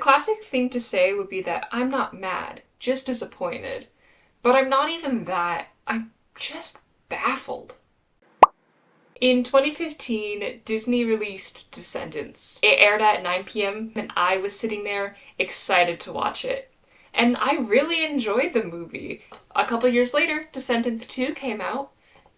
The classic thing to say would be that I'm not mad, just disappointed. But I'm not even that. I'm just baffled. In 2015, Disney released Descendants. It aired at 9 p.m. and I was sitting there excited to watch it. And I really enjoyed the movie. A couple years later, Descendants 2 came out,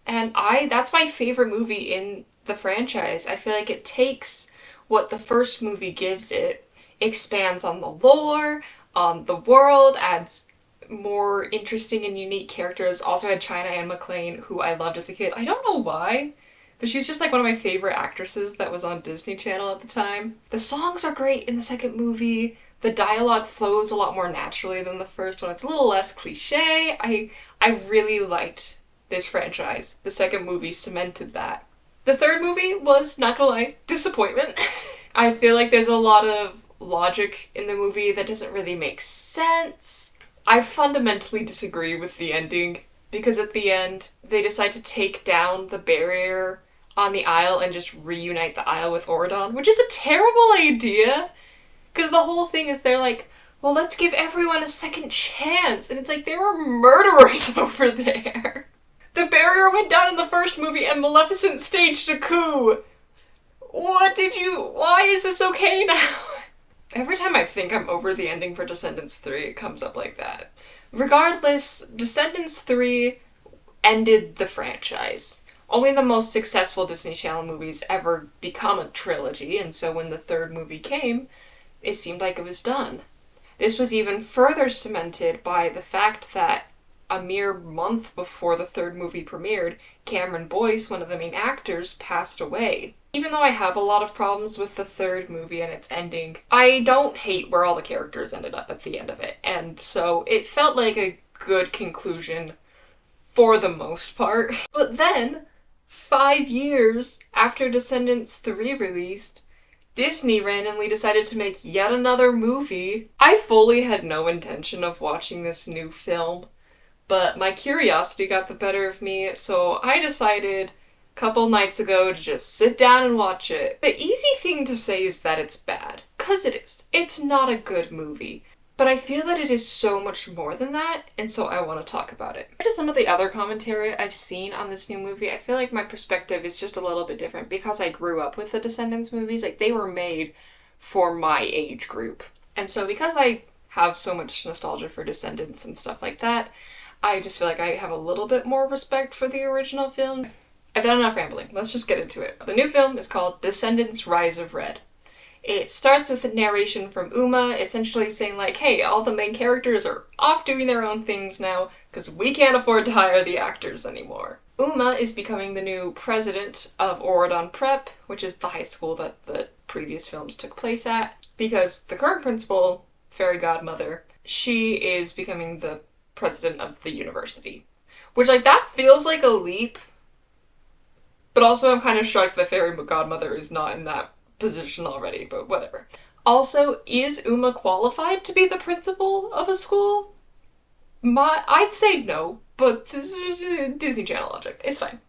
and that's my favorite movie in the franchise. I feel like it takes what the first movie gives it, expands on the lore, on the world, adds more interesting and unique characters. Also had China Anne McClain, who I loved as a kid. I don't know why, but she was just like one of my favorite actresses that was on Disney Channel at the time. The songs are great in the second movie. The dialogue flows a lot more naturally than the first one. It's a little less cliche. I really liked this franchise. The second movie cemented that. The third movie was, not gonna lie, disappointment. I feel like there's a lot of logic in the movie that doesn't really make sense. I fundamentally disagree with the ending, because at the end, they decide to take down the barrier on the Isle and just reunite the Isle with Auradon, which is a terrible idea, because the whole thing is they're like, well, let's give everyone a second chance, and it's like, there were murderers over there. The barrier went down in the first movie and Maleficent staged a coup. Why is this okay now? Every time I think I'm over the ending for Descendants 3, it comes up like that. Regardless, Descendants 3 ended the franchise. Only the most successful Disney Channel movies ever become a trilogy, and so when the third movie came, it seemed like it was done. This was even further cemented by the fact that a mere month before the third movie premiered, Cameron Boyce, one of the main actors, passed away. Even though I have a lot of problems with the third movie and its ending, I don't hate where all the characters ended up at the end of it. And so it felt like a good conclusion for the most part. But then, 5 years after Descendants 3 released, Disney randomly decided to make yet another movie. I fully had no intention of watching this new film, but my curiosity got the better of me, so I decided couple nights ago to just sit down and watch it. The easy thing to say is that it's bad, 'cause it is. It's not a good movie. But I feel that it is so much more than that, and so I want to talk about it. Compared to some of the other commentary I've seen on this new movie, I feel like my perspective is just a little bit different because I grew up with the Descendants movies. Like, they were made for my age group. And so because I have so much nostalgia for Descendants and stuff like that, I just feel like I have a little bit more respect for the original film. I've done enough rambling. Let's just get into it. The new film is called Descendants: Rise of Red. It starts with a narration from Uma, essentially saying like, hey, all the main characters are off doing their own things now because we can't afford to hire the actors anymore. Uma is becoming the new president of Auradon Prep, which is the high school that the previous films took place at, because the current principal, Fairy Godmother, she is becoming the president of the university. Which, like, that feels like a leap. But also I'm kind of shocked that Fairy Godmother is not in that position already, but whatever. Also, is Uma qualified to be the principal of a school? I'd say no, but this is Disney Channel logic. It's fine.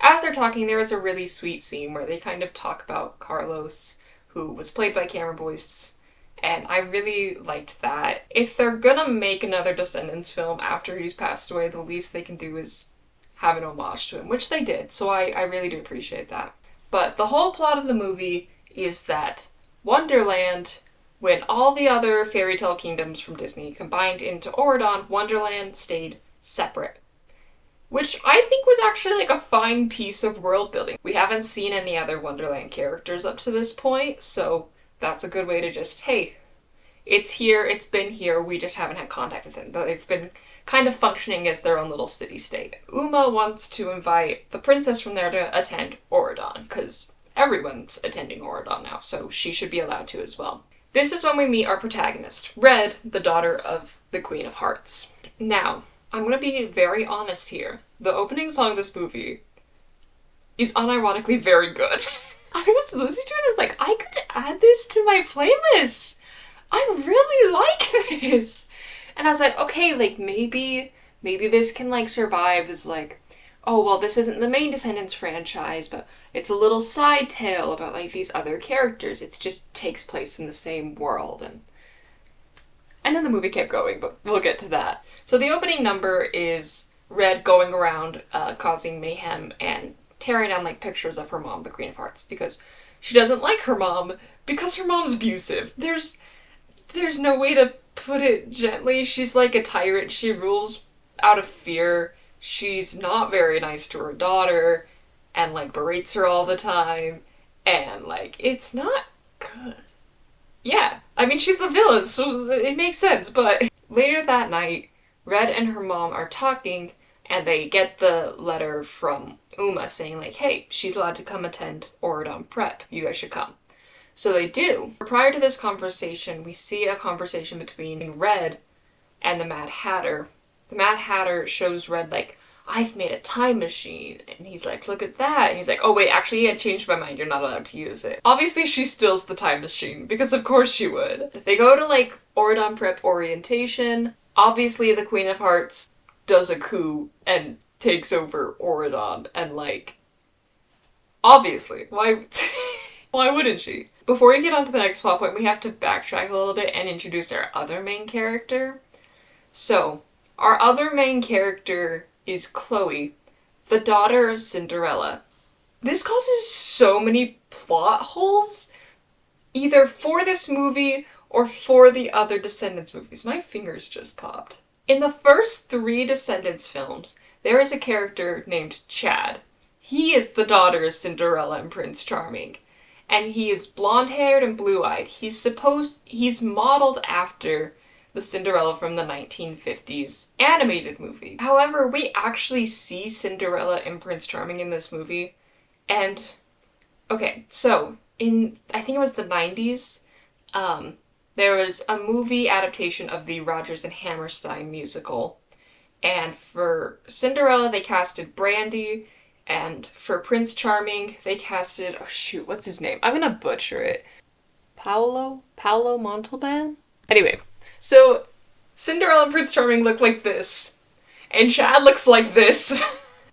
As they're talking, there is a really sweet scene where they kind of talk about Carlos, who was played by Cameron Boyce, and I really liked that. If they're gonna make another Descendants film after he's passed away, the least they can do is have an homage to him, which they did, so I really do appreciate that. But the whole plot of the movie is that Wonderland, when all the other fairy tale kingdoms from Disney combined into Auradon, Wonderland stayed separate. Which I think was actually like a fine piece of world building. We haven't seen any other Wonderland characters up to this point, so that's a good way to just, hey, it's here, it's been here, we just haven't had contact with it. They've been kind of functioning as their own little city-state. Uma wants to invite the princess from there to attend Auradon, because everyone's attending Auradon now, so she should be allowed to as well. This is when we meet our protagonist, Red, the daughter of the Queen of Hearts. Now, I'm gonna be very honest here. The opening song of this movie is unironically very good. I was listening to it and I was like, I could add this to my playlist. I really like this. And I was like, okay, like, maybe this can, like, survive as, like, oh, well, this isn't the main Descendants franchise, but it's a little side tale about, like, these other characters. It just takes place in the same world, and And then the movie kept going, but we'll get to that. So the opening number is Red going around causing mayhem and tearing down like pictures of her mom, the Queen of Hearts, because she doesn't like her mom because her mom's abusive. There's no way to put it gently. She's like a tyrant. She rules out of fear. She's not very nice to her daughter and like berates her all the time. And like, it's not good. Yeah, I mean, she's the villain, so it makes sense, but later that night, Red and her mom are talking, and they get the letter from Uma saying like, hey, she's allowed to come attend Oridon Prep. You guys should come. So they do. Prior to this conversation, we see a conversation between Red and the Mad Hatter. The Mad Hatter shows Red like, I've made a time machine. And he's like, look at that. And he's like, oh wait, actually I changed my mind. You're not allowed to use it. Obviously she steals the time machine because of course she would. They go to like Oridon Prep orientation. Obviously the Queen of Hearts does a coup and takes over Oridon and like, obviously, why wouldn't she? Before we get on to the next plot point, we have to backtrack a little bit and introduce our other main character. So, our other main character is Chloe, the daughter of Cinderella. This causes so many plot holes, either for this movie or for the other Descendants movies. My fingers just popped. In the first 3 Descendants films, there is a character named Chad. He is the daughter of Cinderella and Prince Charming. And he is blonde-haired and blue-eyed. He's modeled after the Cinderella from the 1950s animated movie. However, we actually see Cinderella and Prince Charming in this movie. And, okay, so, I think it was the 90s, there was a movie adaptation of the Rodgers and Hammerstein musical. And for Cinderella, they casted Brandy. And for Prince Charming, they casted, oh shoot, what's his name? I'm gonna butcher it. Paolo Montalban? Anyway, so Cinderella and Prince Charming look like this. And Chad looks like this.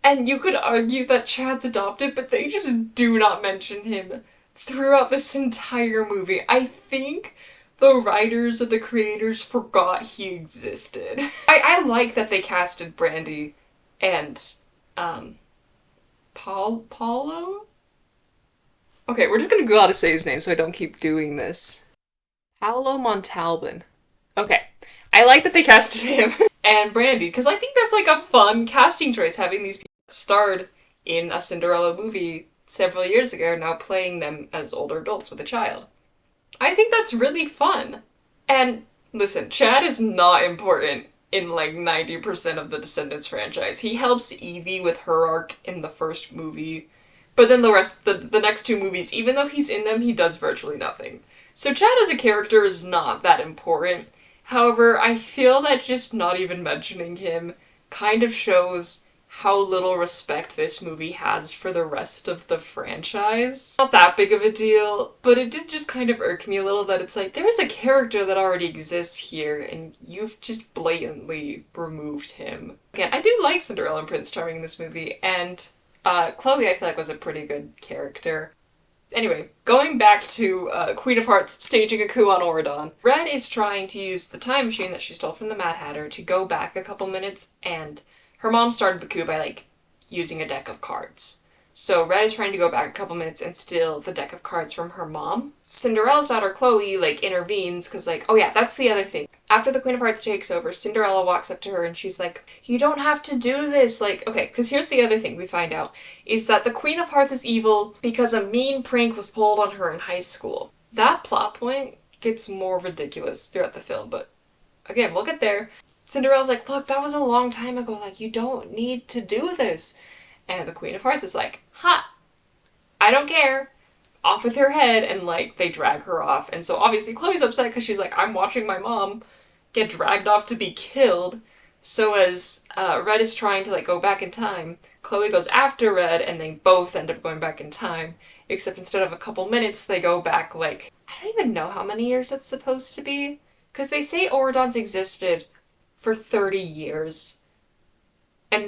And you could argue that Chad's adopted, but they just do not mention him throughout this entire movie. I think the writers or the creators forgot he existed. I like that they casted Brandy and, Paulo? Okay, we're just gonna go out to say his name so I don't keep doing this. Paolo Montalban. Okay. I like that they casted him and Brandy, because I think that's like a fun casting choice, having these people starred in a Cinderella movie several years ago, now playing them as older adults with a child. I think that's really fun. And listen, Chad is not important in like 90% of the Descendants franchise. He helps Evie with her arc in the first movie, but then the next 2 movies, even though he's in them, he does virtually nothing. So Chad as a character is not that important. However, I feel that just not even mentioning him kind of shows how little respect this movie has for the rest of the franchise. Not that big of a deal, but it did just kind of irk me a little that it's like, there is a character that already exists here, and you've just blatantly removed him. Again, I do like Cinderella and Prince Charming in this movie, and Chloe I feel like was a pretty good character. Anyway, going back to Queen of Hearts staging a coup on Oridon. Red is trying to use the time machine that she stole from the Mad Hatter to go back a couple minutes, and her mom started the coup by, like, using a deck of cards. So Red is trying to go back a couple minutes and steal the deck of cards from her mom. Cinderella's daughter, Chloe, like, intervenes, because, like, oh yeah, that's the other thing. After the Queen of Hearts takes over, Cinderella walks up to her and she's like, you don't have to do this. Like, okay, because here's the other thing we find out, is that the Queen of Hearts is evil because a mean prank was pulled on her in high school. That plot point gets more ridiculous throughout the film, but again, we'll get there. Cinderella's like, look, that was a long time ago, like, you don't need to do this. And the Queen of Hearts is like, ha, I don't care. Off with her head, and, like, they drag her off. And so obviously Chloe's upset because she's like, I'm watching my mom get dragged off to be killed. So as Red is trying to, like, go back in time, Chloe goes after Red, and they both end up going back in time. Except instead of a couple minutes, they go back, like, I don't even know how many years it's supposed to be. Because they say Oridons existed for 30 years. And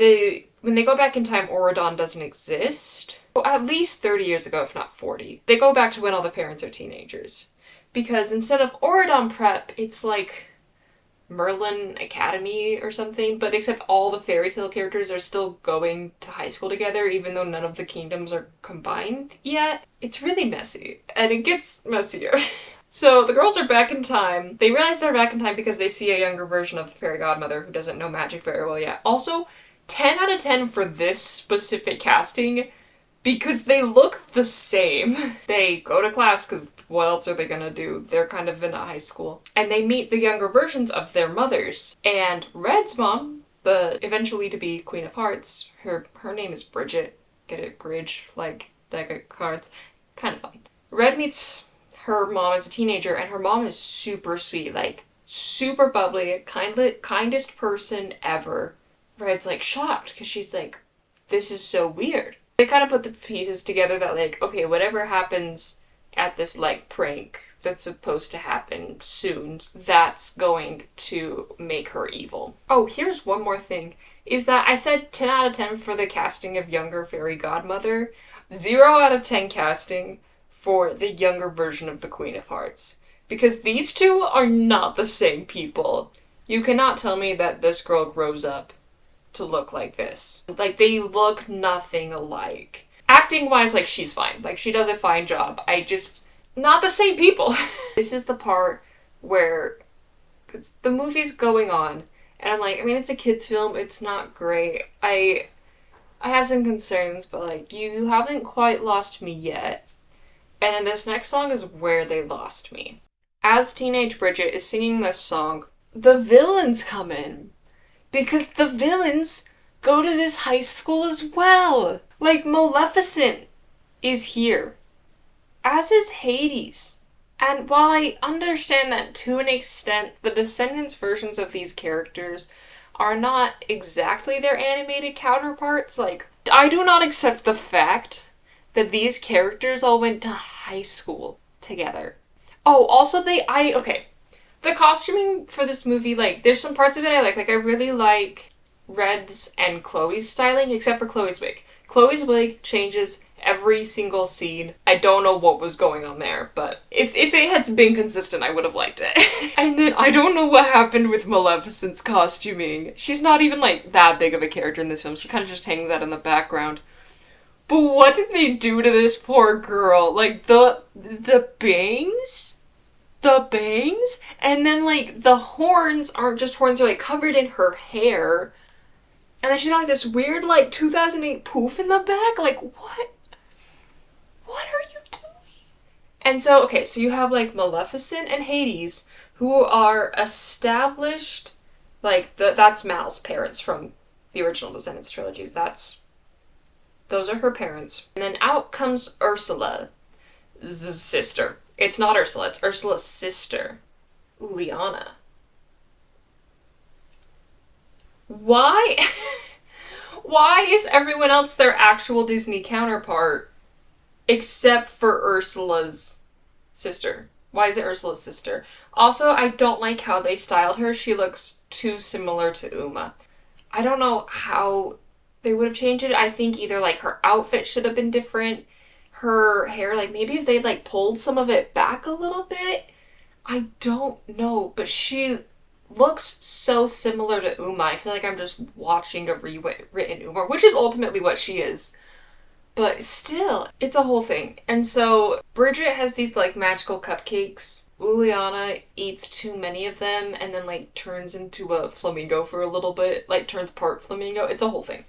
when they go back in time, Oridon doesn't exist. Well, at least 30 years ago, if not 40. They go back to when all the parents are teenagers. Because instead of Oridon Prep, it's like Merlin Academy or something, but except all the fairy tale characters are still going to high school together, even though none of the kingdoms are combined yet. It's really messy, and it gets messier. So the girls are back in time. They realize they're back in time because they see a younger version of the fairy godmother who doesn't know magic very well yet. Also, 10 out of 10 for this specific casting because they look the same. They go to class because what else are they gonna do? They're kind of in a high school. And they meet the younger versions of their mothers. And Red's mom, the eventually to be Queen of Hearts, her name is Bridget. Get it? Bridge, like deck of cards. Kind of fun. Red meets her mom as a teenager, and her mom is super sweet, like super bubbly, kindest person ever. Red's like shocked because she's like, this is so weird. They kind of put the pieces together that like, okay, whatever happens at this like prank that's supposed to happen soon, that's going to make her evil. Oh, here's one more thing, is that I said 10 out of 10 for the casting of younger fairy godmother, 0 out of 10 casting for the younger version of the Queen of Hearts. Because these two are not the same people. You cannot tell me that this girl grows up to look like this. Like, they look nothing alike. Acting-wise, like, she's fine. Like, she does a fine job. Not the same people. This is the part where the movie's going on, and I'm like, I mean, it's a kid's film, it's not great. I have some concerns, but, like, you haven't quite lost me yet. And then this next song is where they lost me. As teenage Bridget is singing this song, the villains come in. Because the villains go to this high school as well. Like, Maleficent is here. As is Hades. And while I understand that to an extent, the Descendants versions of these characters are not exactly their animated counterparts, like, I do not accept the fact that these characters all went to high school together. Oh, also okay. The costuming for this movie, like, there's some parts of it I like. Like, I really like Red's and Chloe's styling, except for Chloe's wig. Chloe's wig changes every single scene. I don't know what was going on there, but if it had been consistent, I would have liked it. And then I don't know what happened with Maleficent's costuming. She's not even, like, that big of a character in this film. She kind of just hangs out in the background. But what did they do to this poor girl? Like, the bangs? The bangs? And then, like, the horns aren't just horns, they're, like, covered in her hair. And then she's got, like, this weird, like, 2008 poof in the back. Like, what? What are you doing? And so, okay, so you have, like, Maleficent and Hades, who are established, like, that's Mal's parents from the original Descendants trilogies. Those are her parents. And then out comes Ursula's sister. It's not Ursula, it's Ursula's sister, Uliana. Why? Why is everyone else their actual Disney counterpart except for Ursula's sister? Why is it Ursula's sister? Also, I don't like how they styled her. She looks too similar to Uma. I don't know how they would have changed it. I think either, like, her outfit should have been different. Her hair, like, maybe if they'd, like, pulled some of it back a little bit. I don't know, but she looks so similar to Uma. I feel like I'm just watching a rewritten Uma, which is ultimately what she is. But still, it's a whole thing. And so Bridget has these, like, magical cupcakes. Uliana eats too many of them and then, like, turns into a flamingo for a little bit. Like, turns part flamingo. It's a whole thing.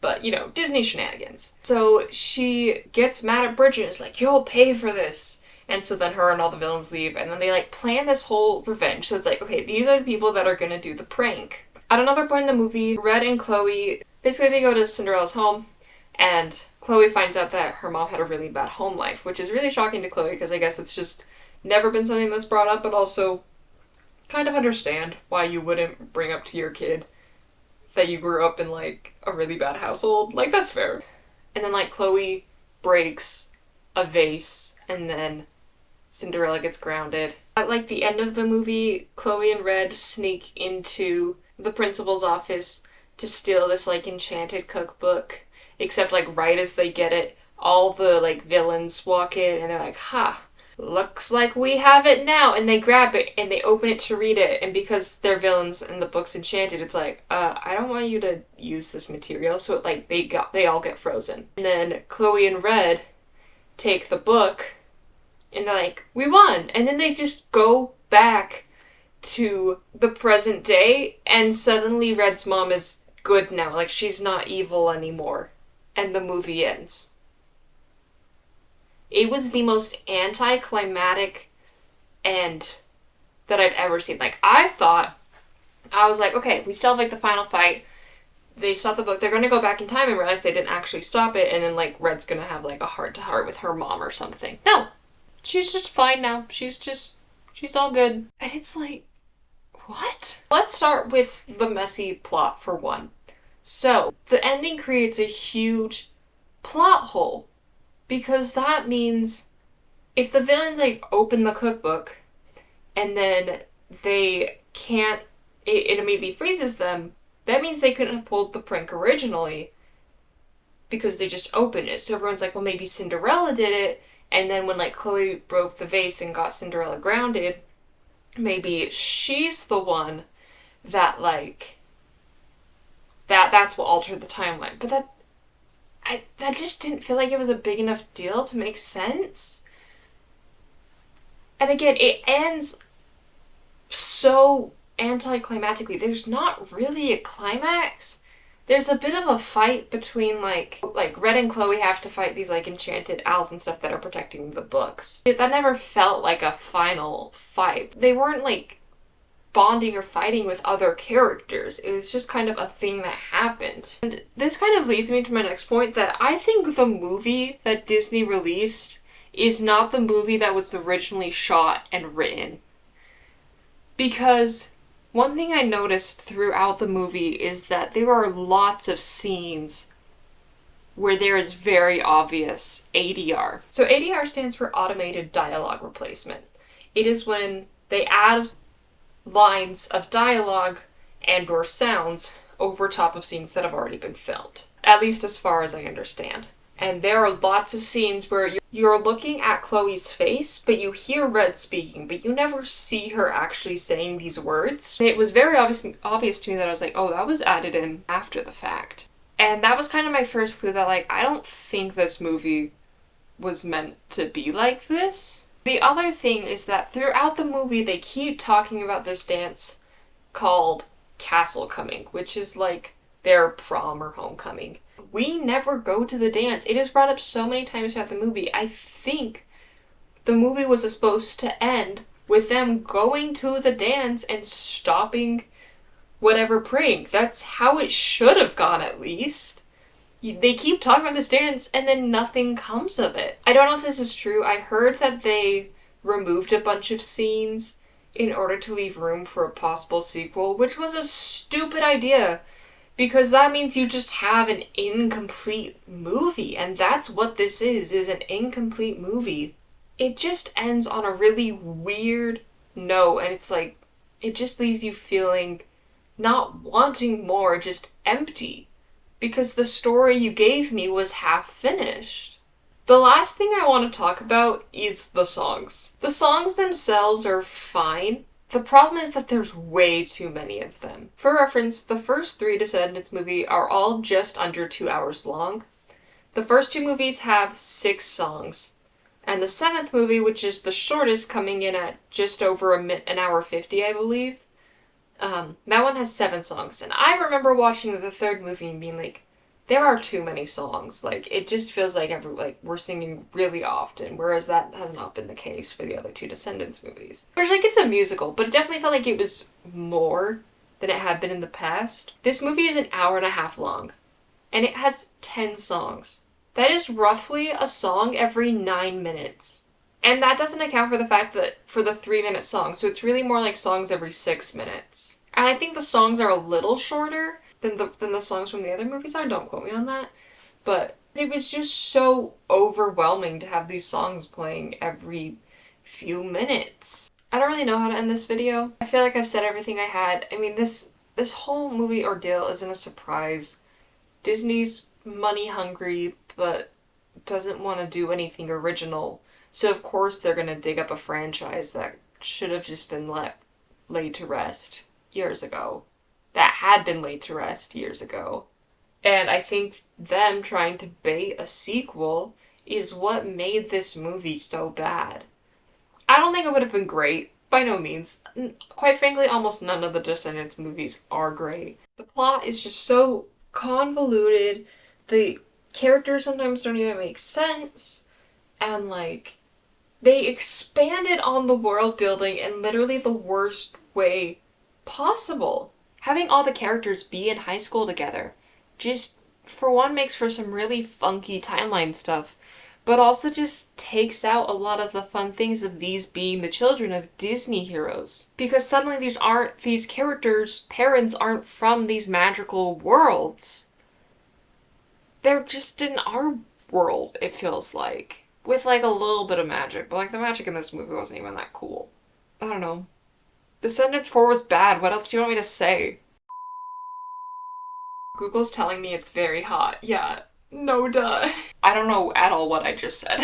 But, you know, Disney shenanigans. So she gets mad at Bridget and is like, you'll pay for this. And so then her and all the villains leave. And then they, like, plan this whole revenge. So it's like, okay, these are the people that are gonna do the prank. At another point in the movie, Red and Chloe, basically they go to Cinderella's home. And Chloe finds out that her mom had a really bad home life, which is really shocking to Chloe because I guess it's just never been something that's brought up, but also kind of understand why you wouldn't bring up to your kid that you grew up in, like, a really bad household. Like, that's fair. And then, like, Chloe breaks a vase, and then Cinderella gets grounded. At, like, the end of the movie, Chloe and Red sneak into the principal's office to steal this, like, enchanted cookbook. Except, like, right as they get it, all the, like, villains walk in, and they're like, ha, looks like we have it now, and they grab it and they open it to read it, and because they're villains and the book's enchanted, it's like, I don't want you to use this material, so like they all get frozen. And then Chloe and Red take the book and they're like, we won, and then they just go back to the present day, and suddenly Red's mom is good now, like she's not evil anymore, and the movie ends. It was the most anticlimactic end that I've ever seen. Like, I was like, okay, we still have, like, the final fight. They stop the book. They're going to go back in time and realize they didn't actually stop it. And then, like, Red's going to have, like, a heart-to-heart with her mom or something. No. She's just fine now. She's all good. And it's like, what? Let's start with the messy plot for one. So, the ending creates a huge plot hole. Because that means if the villains, like, open the cookbook and then they can't, it immediately freezes them, that means they couldn't have pulled the prank originally because they just opened it. So everyone's like, well, maybe Cinderella did it, and then when, like, Chloe broke the vase and got Cinderella grounded, maybe she's the one that, like, that's what altered the timeline. But that just didn't feel like it was a big enough deal to make sense. And again, it ends so anticlimactically. There's not really a climax. There's a bit of a fight between, like Red and Chloe have to fight these, like, enchanted owls and stuff that are protecting the books. That never felt like a final fight. They weren't, like, bonding or fighting with other characters. It was just kind of a thing that happened. And this kind of leads me to my next point, that I think the movie that Disney released is not the movie that was originally shot and written. Because one thing I noticed throughout the movie is that there are lots of scenes where there is very obvious ADR. So ADR stands for automated dialogue replacement. It is when they add lines of dialogue and or sounds over top of scenes that have already been filmed. At least as far as I understand. And there are lots of scenes where you're looking at Chloe's face, but you hear Red speaking, but you never see her actually saying these words. And it was very obvious to me that I was like, oh, that was added in after the fact. And that was kind of my first clue that, like, I don't think this movie was meant to be like this. The other thing is that throughout the movie, they keep talking about this dance called Castle Coming, which is like their prom or homecoming. We never go to the dance. It is brought up so many times throughout the movie. I think the movie was supposed to end with them going to the dance and stopping whatever prank. That's how it should have gone, at least. They keep talking about this dance and then nothing comes of it. I don't know if this is true. I heard that they removed a bunch of scenes in order to leave room for a possible sequel, which was a stupid idea because that means you just have an incomplete movie, and that's what this is an incomplete movie. It just ends on a really weird note, and it's like, it just leaves you feeling not wanting more, just empty. Because the story you gave me was half finished. The last thing I want to talk about is the songs. The songs themselves are fine. The problem is that there's way too many of them. For reference, the first 3 Descendants movies are all just under 2 hours long. The first 2 movies have 6 songs. And the 7th movie, which is the shortest, coming in at just over an hour 50, I believe, that one has 7 songs, and I remember watching the 3rd movie and being like, there are too many songs. Like, it just feels like we're singing really often, whereas that has not been the case for the other 2 Descendants movies. Which, like, it's a musical, but it definitely felt like it was more than it had been in the past. This movie is an hour and a half long, and it has 10 songs. That is roughly a song every 9 minutes. And that doesn't account for the fact that for the 3-minute song, so it's really more like songs every 6 minutes. And I think the songs are a little shorter than the songs from the other movies are, don't quote me on that. But it was just so overwhelming to have these songs playing every few minutes. I don't really know how to end this video. I feel like I've said everything I had. I mean, this whole movie ordeal isn't a surprise. Disney's money hungry, but doesn't want to do anything original. So of course they're gonna dig up a franchise that should have just been laid to rest years ago. That had been laid to rest years ago. And I think them trying to bait a sequel is what made this movie so bad. I don't think it would have been great, by no means. Quite frankly, almost none of the Descendants movies are great. The plot is just so convoluted. The characters sometimes don't even make sense. And, like, they expanded on the world building in literally the worst way possible. Having all the characters be in high school together just, for one, makes for some really funky timeline stuff, but also just takes out a lot of the fun things of these being the children of Disney heroes. Because suddenly these characters' parents aren't from these magical worlds. They're just in our world, it feels like. With, like, a little bit of magic, but, like, the magic in this movie wasn't even that cool. I don't know. Descendants 4 was bad, what else do you want me to say? Google's telling me it's very hot. Yeah, no duh. I don't know at all what I just said.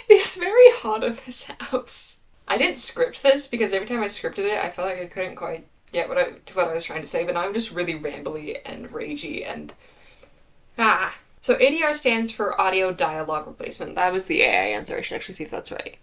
It's very hot in this house. I didn't script this because every time I scripted it, I felt like I couldn't quite get what I was trying to say, but now I'm just really rambly and ragey and... So ADR stands for audio dialogue replacement. That was the AI answer. I should actually see if that's right.